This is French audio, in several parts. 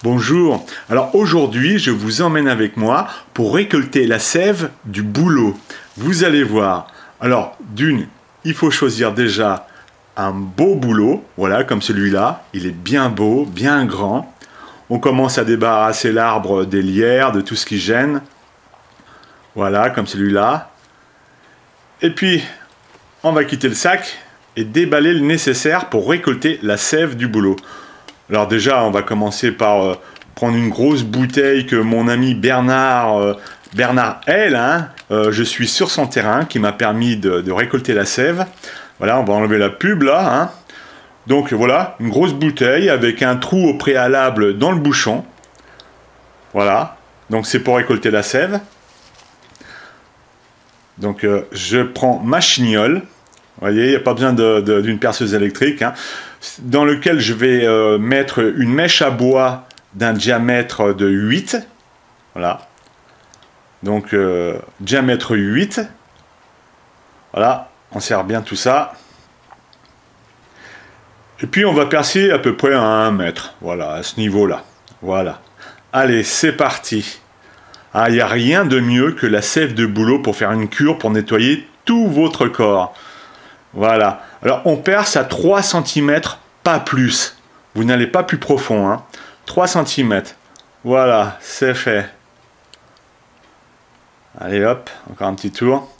Bonjour, alors aujourd'hui je vous emmène avec moi pour récolter la sève du bouleau. Vous allez voir, alors d'une, il faut choisir déjà un beau bouleau, voilà comme celui-là, il est bien beau, bien grand. On commence à débarrasser l'arbre des lierres, de tout ce qui gêne, voilà comme celui-là. Et puis on va quitter le sac et déballer le nécessaire pour récolter la sève du bouleau. Alors déjà, on va commencer par prendre une grosse bouteille que mon ami Bernard L, je suis sur son terrain, qui m'a permis de récolter la sève. Voilà, on va enlever la pub là. Donc voilà, une grosse bouteille avec un trou au préalable dans le bouchon. Voilà, donc c'est pour récolter la sève. Donc je prends ma chignole. Vous voyez, il n'y a pas besoin d'une perceuse électrique, dans lequel je vais mettre une mèche à bois d'un diamètre de 8. Voilà. Donc, diamètre 8. Voilà, on serre bien tout ça. Et puis, on va percer à peu près à 1 mètre. Voilà, à ce niveau-là. Voilà. Allez, c'est parti. Ah, il n'y a rien de mieux que la sève de bouleau pour faire une cure, pour nettoyer tout votre corps. Voilà. Alors, on perce à 3 cm, pas plus. Vous n'allez pas plus profond. 3 cm. Voilà, c'est fait. Allez, hop, encore un petit tour.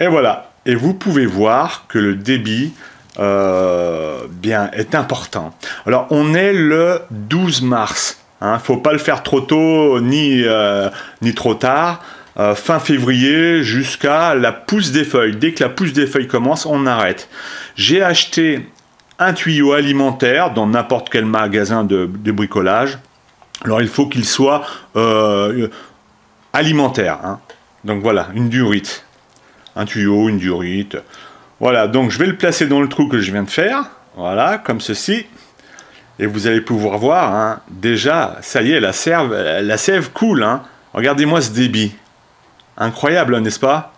Et voilà. Et vous pouvez voir que le débit est important. Alors, on est le 12 mars. Faut pas le faire trop tôt, ni trop tard. Fin février jusqu'à la pousse des feuilles. Dès que la pousse des feuilles commence, on arrête. J'ai acheté un tuyau alimentaire dans n'importe quel magasin de bricolage. Alors il faut qu'il soit alimentaire. Donc voilà, une durite. Un tuyau, une durite. Voilà, donc je vais le placer dans le trou que je viens de faire. Voilà, comme ceci. Et vous allez pouvoir voir, déjà, ça y est, la sève coule. Regardez-moi ce débit. Incroyable, n'est-ce pas?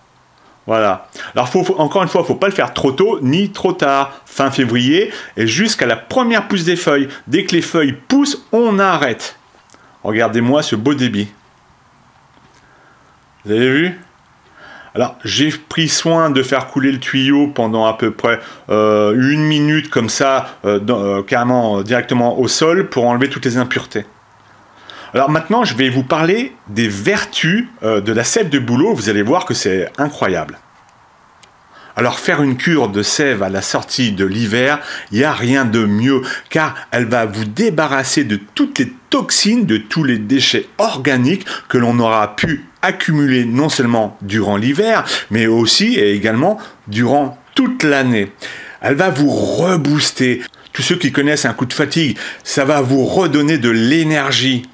Voilà. Alors, encore une fois, il ne faut pas le faire trop tôt ni trop tard. Fin février et jusqu'à la première pousse des feuilles. Dès que les feuilles poussent, on arrête. Regardez-moi ce beau débit. Vous avez vu? Alors, j'ai pris soin de faire couler le tuyau pendant à peu près 1 minute, comme ça, carrément directement au sol, pour enlever toutes les impuretés. Alors maintenant, je vais vous parler des vertus de la sève de bouleau. Vous allez voir que c'est incroyable. Alors faire une cure de sève à la sortie de l'hiver, il n'y a rien de mieux, car elle va vous débarrasser de toutes les toxines, de tous les déchets organiques que l'on aura pu accumuler non seulement durant l'hiver, mais aussi et également durant toute l'année. Elle va vous rebooster. Tous ceux qui connaissent un coup de fatigue, ça va vous redonner de l'énergie.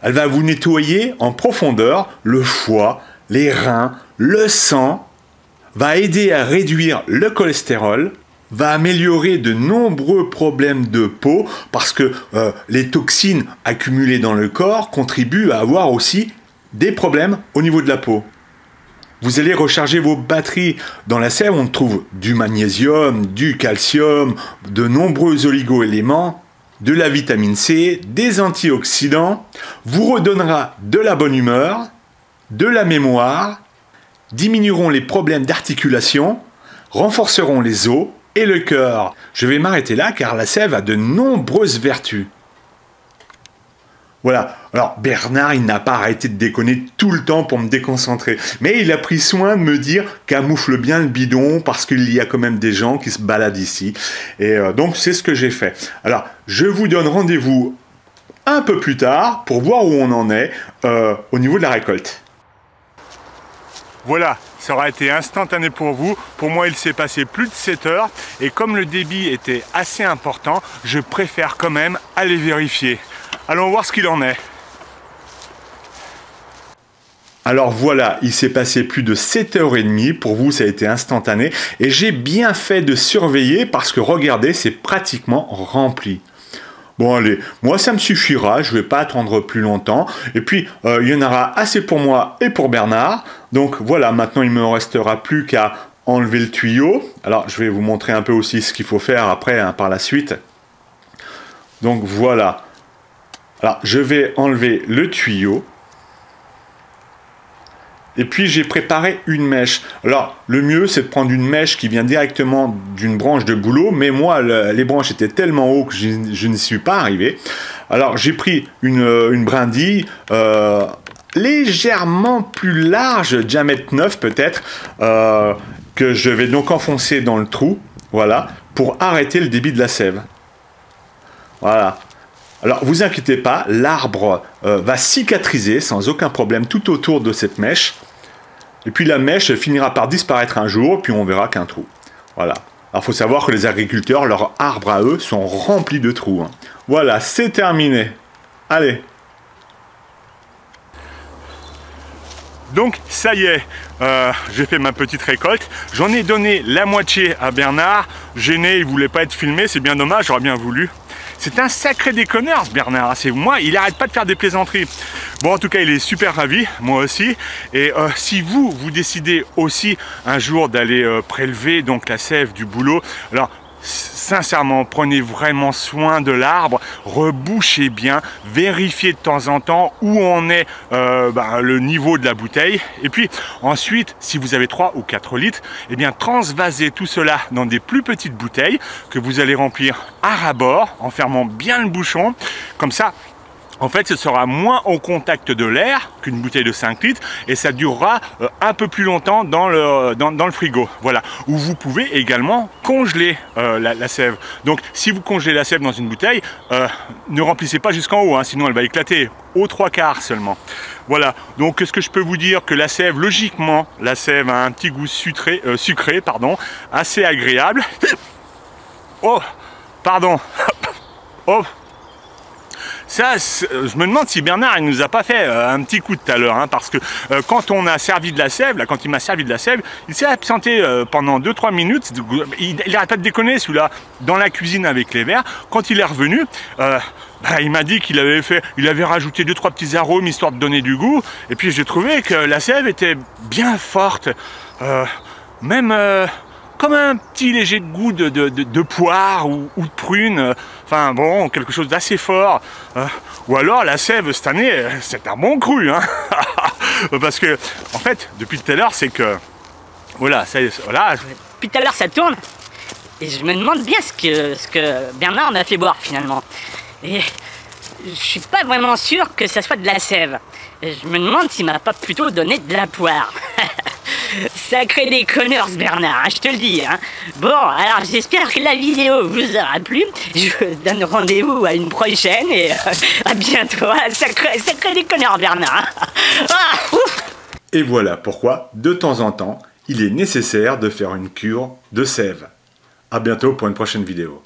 Elle va vous nettoyer en profondeur le foie, les reins, le sang, va aider à réduire le cholestérol, va améliorer de nombreux problèmes de peau parce que les toxines accumulées dans le corps contribuent à avoir aussi des problèmes au niveau de la peau. Vous allez recharger vos batteries. Dans la sève, on trouve du magnésium, du calcium, de nombreux oligo-éléments, de la vitamine C, des antioxydants, vous redonnera de la bonne humeur, de la mémoire, diminueront les problèmes d'articulation, renforceront les os et le cœur. Je vais m'arrêter là car la sève a de nombreuses vertus. Voilà, alors Bernard, il n'a pas arrêté de déconner tout le temps pour me déconcentrer. Mais il a pris soin de me dire camoufle bien le bidon parce qu'il y a quand même des gens qui se baladent ici. Et donc c'est ce que j'ai fait. Alors, je vous donne rendez-vous un peu plus tard pour voir où on en est au niveau de la récolte. Voilà, ça aura été instantané pour vous. Pour moi, il s'est passé plus de 7 heures. Et comme le débit était assez important, je préfère quand même aller vérifier. Allons voir ce qu'il en est. Alors voilà, il s'est passé plus de 7h30. Pour vous, ça a été instantané. Et j'ai bien fait de surveiller parce que regardez, c'est pratiquement rempli. Bon allez, moi ça me suffira, je ne vais pas attendre plus longtemps. Et puis, il y en aura assez pour moi et pour Bernard. Donc voilà, maintenant il ne me restera plus qu'à enlever le tuyau. Alors je vais vous montrer un peu aussi ce qu'il faut faire après, par la suite. Donc voilà. Alors, je vais enlever le tuyau. Et puis, j'ai préparé une mèche. Alors, le mieux, c'est de prendre une mèche qui vient directement d'une branche de bouleau. Mais moi, les branches étaient tellement hautes que je n'y suis pas arrivé. Alors, j'ai pris une brindille légèrement plus large, diamètre 9 peut-être, que je vais donc enfoncer dans le trou. Voilà, pour arrêter le débit de la sève. Voilà. Alors, vous inquiétez pas, l'arbre va cicatriser sans aucun problème tout autour de cette mèche. Et puis la mèche finira par disparaître un jour, puis on verra qu'un trou. Voilà. Alors, il faut savoir que les agriculteurs, leurs arbres à eux, sont remplis de trous. Hein. Voilà, c'est terminé. Allez. Donc, ça y est, j'ai fait ma petite récolte. J'en ai donné la moitié à Bernard. Gêné, il voulait pas être filmé, c'est bien dommage, j'aurais bien voulu. C'est un sacré déconneur ce Bernard, c'est moi, il arrête pas de faire des plaisanteries. Bon, en tout cas, il est super ravi, moi aussi. Et si vous décidez aussi un jour d'aller prélever donc la sève du bouleau, alors sincèrement, prenez vraiment soin de l'arbre, rebouchez bien, vérifiez de temps en temps où en est le niveau de la bouteille. Et puis ensuite, si vous avez 3 ou 4 litres, eh bien transvasez tout cela dans des plus petites bouteilles que vous allez remplir à ras-bord en fermant bien le bouchon. Comme ça, en fait, ce sera moins au contact de l'air qu'une bouteille de 5 litres et ça durera un peu plus longtemps dans le frigo. Voilà. Où vous pouvez également congeler la sève. Donc, si vous congelez la sève dans une bouteille, ne remplissez pas jusqu'en haut, hein, sinon elle va éclater. Aux 3/4 seulement. Voilà. Donc, ce que je peux vous dire que la sève, logiquement, la sève a un petit goût sucré, assez agréable. Oh, pardon. Oh. Ça, je me demande si Bernard il nous a pas fait un petit coup tout à l'heure, hein, parce que quand on a servi de la sève, là, quand il m'a servi de la sève, il s'est absenté pendant 2-3 minutes. Il n'arrête pas de déconner celui-là dans la cuisine avec les verres. Quand il est revenu, il m'a dit qu'il avait rajouté 2-3 petits arômes histoire de donner du goût. Et puis j'ai trouvé que la sève était bien forte, même comme un petit léger goût de poire ou de prune, enfin bon, quelque chose d'assez fort. Ou alors la sève cette année, c'est un bon cru, hein. Parce que, en fait, depuis tout à l'heure, c'est que, voilà, voilà. Depuis tout à l'heure, ça tourne, et je me demande bien ce que Bernard m'a fait boire finalement. Et je suis pas vraiment sûr que ça soit de la sève. Et je me demande s'il m'a pas plutôt donné de la poire. Sacré déconneur ce Bernard, hein, je te le dis. Hein. Bon, alors j'espère que la vidéo vous aura plu. Je vous donne rendez-vous à une prochaine et à bientôt. Sacré déconneur Bernard. Ah, et voilà pourquoi, de temps en temps, il est nécessaire de faire une cure de sève. À bientôt pour une prochaine vidéo.